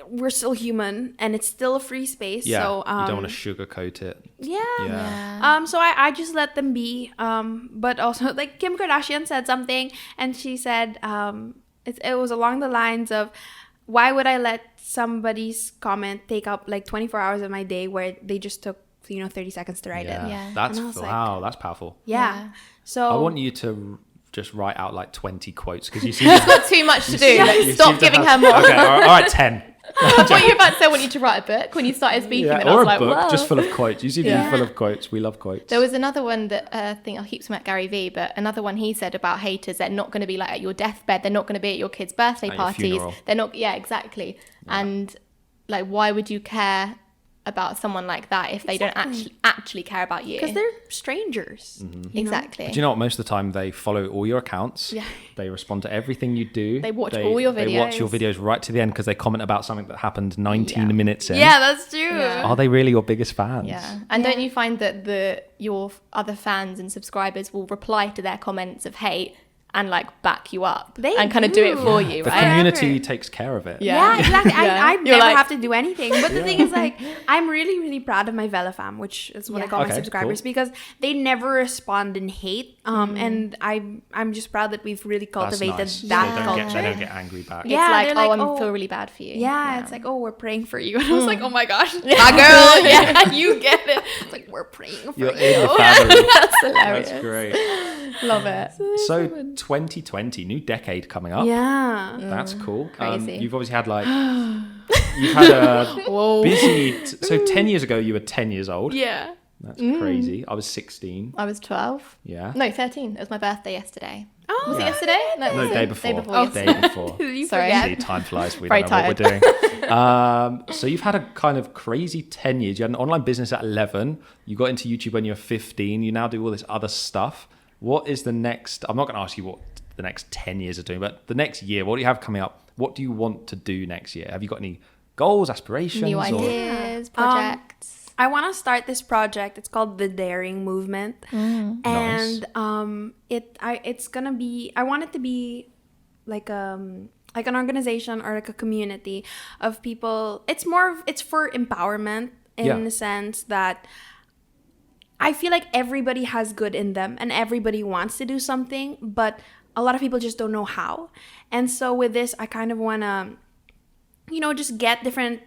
We're still human, and it's still a free space. Yeah. So you don't want to sugarcoat it. Yeah. Yeah. So I just let them be. But also, like, Kim Kardashian said something, and she said it was along the lines of, why would I let somebody's comment take up like 24 hours of my day where they just took 30 seconds to write it? Yeah. That's And I was like- wow. That's powerful. Yeah. So I want you to just write out like 20 quotes because you see. Got too much to do. Like, you stop seem to giving have- her more. Okay. All right. 10. I thought you were about to say I want you to write a book when you started speaking. Yeah, and I or was a like, book whoa. just full of quotes. You seem to be Yeah. full of quotes. We love quotes. There was another one that I think I'll keep some at Gary Vee, but another one he said about haters. They're not going to be like at your deathbed. They're not going to be at your kids' birthday At your parties. funeral. They're not. Yeah, exactly. And like, why would you care about someone like that if they don't actually care about you? because they're strangers. Exactly. Do you know what? Most of the time they follow all your accounts. Yeah. They respond to everything you do. They watch all your They watch your videos. videos right to the end because they comment about something that happened 19 minutes in. Yeah, that's true. Yeah. Are they really your biggest fans? Yeah, and don't you find that your other fans and subscribers will reply to their comments of hate and like back you up They and kind of do it do. for you, The right? community takes care of it. Yeah, exactly. Yeah. I You're never like- have to do anything. But the thing is, like, I'm really, really proud of my Vela fam, which is what I Yeah. call Okay, my subscribers, cool. because they never respond in hate. And I'm just proud that we've really That's cultivated nice. that they culture. don't get angry back. Yeah, It's like, they're like, I oh, feel really bad for you. Yeah, it's like, oh, we're praying for you. And I was like, oh my gosh, my girl, yeah, you get it. It's like, we're praying for You're you. in the family. That's hilarious. That's great. Love it. So 2020, new decade coming up. Yeah. That's cool. Crazy. You've obviously had like you've had a Whoa. busy. So 10 years ago, you were 10 years old. Yeah. That's crazy. I was 16. I was 12. Yeah. No, 13. It was my birthday yesterday. Oh, Was it Yeah. yesterday? No, No, it was day the before. Day before. Oh, yesterday. Day before. you Sorry. forget. See, time flies. We Very don't know what we're doing. So you've had a kind of crazy 10 years. You had an online business at 11. You got into YouTube when you were 15. You now do all this other stuff. What is the next? I'm not going to ask you what the next 10 years are doing, but the next year, what do you have coming up? What do you want to do next year? Have you got any goals, aspirations? New or- ideas, projects. I want to start this project. It's called the Daring Movement, and it's gonna be. I want it to be like an organization or like a community of people. It's for empowerment in Yeah. the sense that I feel like everybody has good in them and everybody wants to do something, but a lot of people just don't know how. And so with this, I kind of want to just get different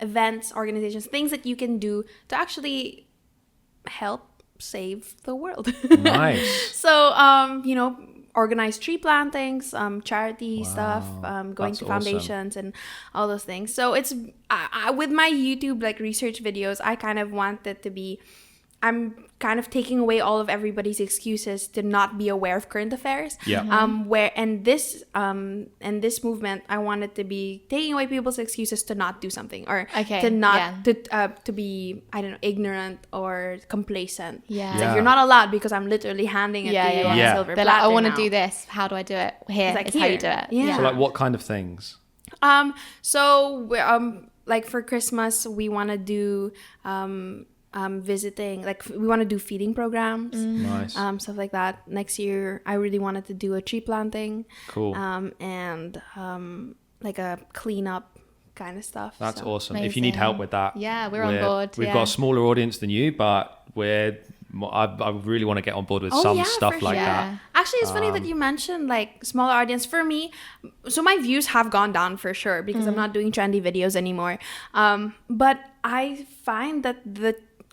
events, organizations, things that you can do to actually help save the world. Nice. So, organize tree plantings, charity stuff, going That's to awesome. foundations and all those things. So it's with my YouTube like research videos, I kind of want it to be I'm kind of taking away all of everybody's excuses to not be aware of current affairs. Yeah. This movement, I wanted to be taking away people's excuses to not do something, or Okay, to not to be, I don't know, ignorant or complacent. Yeah. It's Yeah. like, you're not allowed because I'm literally handing it to you on Yeah. a silver They're like, I platter want to now. do this. How do I do it? Here It's like, is how you here. do it. Yeah. So like what kind of things? So we're, like for Christmas, we want to do visiting, like we want to do feeding programs, Nice. stuff like that. Next year, I really wanted to do a tree planting, Cool. and like a cleanup kind of stuff. That's so. awesome. If you need help with that, Yeah, we're on board. We've Yeah. got a smaller audience than you, but I really want to get on board with some stuff for like sure. that. Actually, it's funny that you mentioned like smaller audience. For me, so my views have gone down for sure because I'm not doing trendy videos anymore. But I find that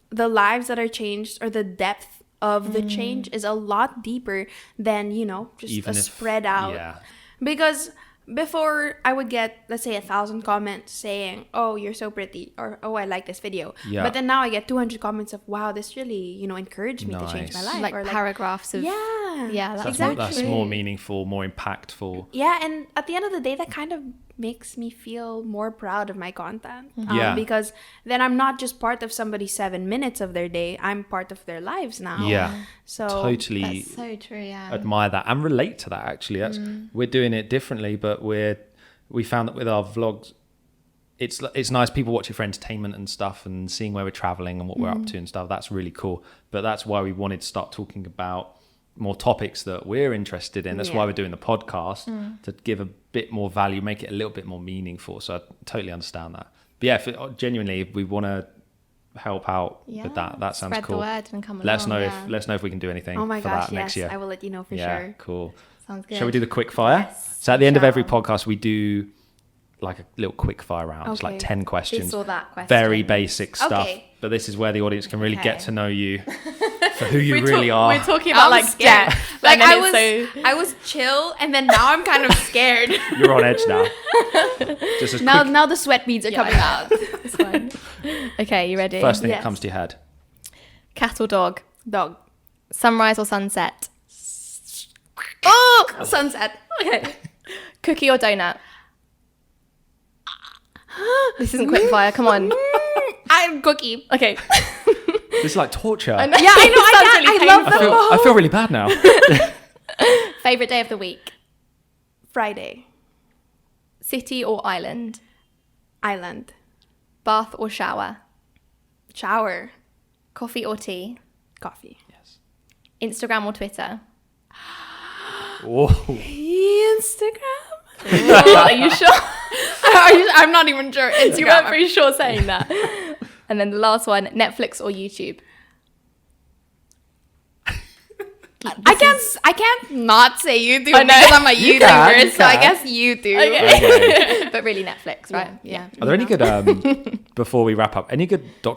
the lives that are changed, or the depth of the change, is a lot deeper than, just Even a if- spread out. yeah. Because before, I would get, let's say, 1,000 comments saying, "Oh, you're so pretty," or "Oh, I like this video." Yeah. But then now I get 200 comments of, "Wow, this really, encouraged me to change my Nice. life." Like or paragraphs of yeah, that's That's, so that's true. more meaningful, more impactful. yeah, and at the end of the day, that kind of makes me feel more proud of my content. Yeah. Because then I'm not just part of somebody's 7 minutes of their day, I'm part of their lives now. Yeah. So Totally That's so true, yeah. admire that and relate to that, actually. That's we're doing it differently, but we found that with our vlogs, it's nice. People watch it for entertainment and stuff, and seeing where we're traveling and what we're up to and stuff. That's really cool. But that's why we wanted to start talking about more topics that we're interested in. That's why we're doing the podcast, to give a bit more value, make it a little bit more meaningful. So I totally understand that. But yeah, genuinely, if we want to help out with that sounds Spread cool. the word and come Let us along, know let us know if we can do anything oh my for gosh, that next yes, year. I will let you know for Yeah, sure. cool. Sounds good. Shall we do the quick fire? Yes, So at the end of every shall. podcast, we do like a little quick fire round. It's like Okay. 10 questions. This or that question. Very basic stuff. Okay. But this is where the audience can really get Okay. to know you for who you really are. We're talking about I'm like scared. death. Like and then I was chill, and then now I'm kind of scared. You're on edge now. Just as quick. now the sweat beads are coming out. it's fine. Okay, you ready? First thing that Yes. comes to your head. Cat or dog? Dog. Sunrise or sunset? Oh, sunset. Okay. Cookie or donut? This isn't quick fire. Come on. I'm cookie. Okay. This is like torture. I know. Yeah, I know. Sounds I really love painful. I feel really bad now. Favorite day of the week? Friday. City or island? Island. Bath or shower? Shower. Coffee or tea? Coffee. Yes. Instagram or Twitter? Whoa. Instagram. Are you sure? I'm not even sure. You Instagram. were pretty sure saying that. And then the last one, Netflix or YouTube? I can't not say YouTube I know. because I'm a You YouTuber, can, you so I can. guess YouTube. Okay. But really Netflix, right? Yeah. Are there any good, before we wrap up, any good do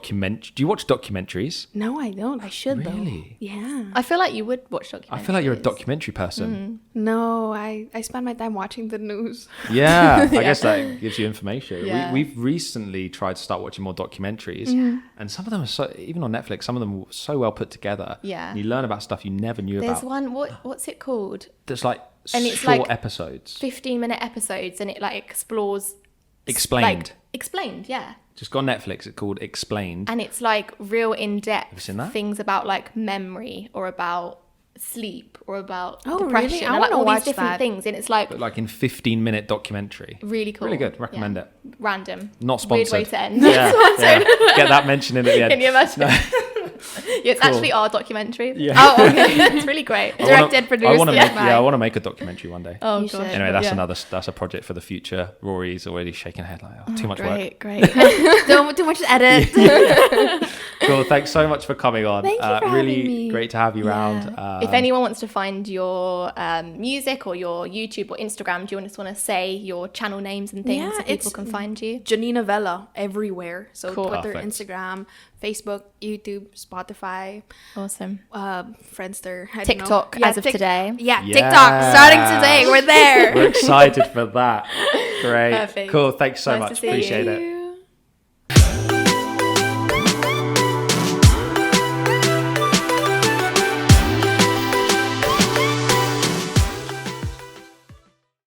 you watch documentaries? No, I don't. I should Really? though. Yeah. I feel like you would watch documentaries. I feel like you're a documentary person. No, I spend my time watching the news. Yeah, I guess that gives you information. Yeah. We've recently tried to start watching more documentaries, and some of them are so, even on Netflix, some of them are so well put together. Yeah. And you learn about stuff you never knew There's about. one, what's it called? There's like And it's short like episodes. 15-minute episodes, and it like explores Explained. Explained, yeah. Just go on Netflix. It's called Explained. And it's like real Have you in-depth seen that? things about like memory or about sleep or about Oh, really? depression. I and, like wanna all watch these different that. things. And it's like But like in 15-minute documentary. really cool. Really good. Recommend Yeah. it. Random. Not Weird sponsored. way to end. Yeah, yeah. Get that mentioned in at the end. Can you imagine? Yeah, it's Cool. actually our documentary. Yeah. Oh, okay. It's really great. Directed, produced, I want to make. by- Yeah, I want to make a documentary one day. Oh, You God. should. Anyway, that's a project for the future. Rory's already shaking her head like, oh, too much work. Great. Don't too much to edit. Cool. Thanks so much for coming on. Thank you for really having me. great to have you around. If anyone wants to find your music or your YouTube or Instagram, do you just want to say your channel names and things Yeah, so people it's- can find you? Janina Vela everywhere. So Cool. Twitter, Perfect. Instagram, Facebook, YouTube, Spotify, Awesome. Friendster, I don't know. TikTok as of today. Yeah, Yeah. TikTok starting today. We're there. We're excited for that. Great. Perfect. Cool. Thanks so Nice to much. see Appreciate you. it.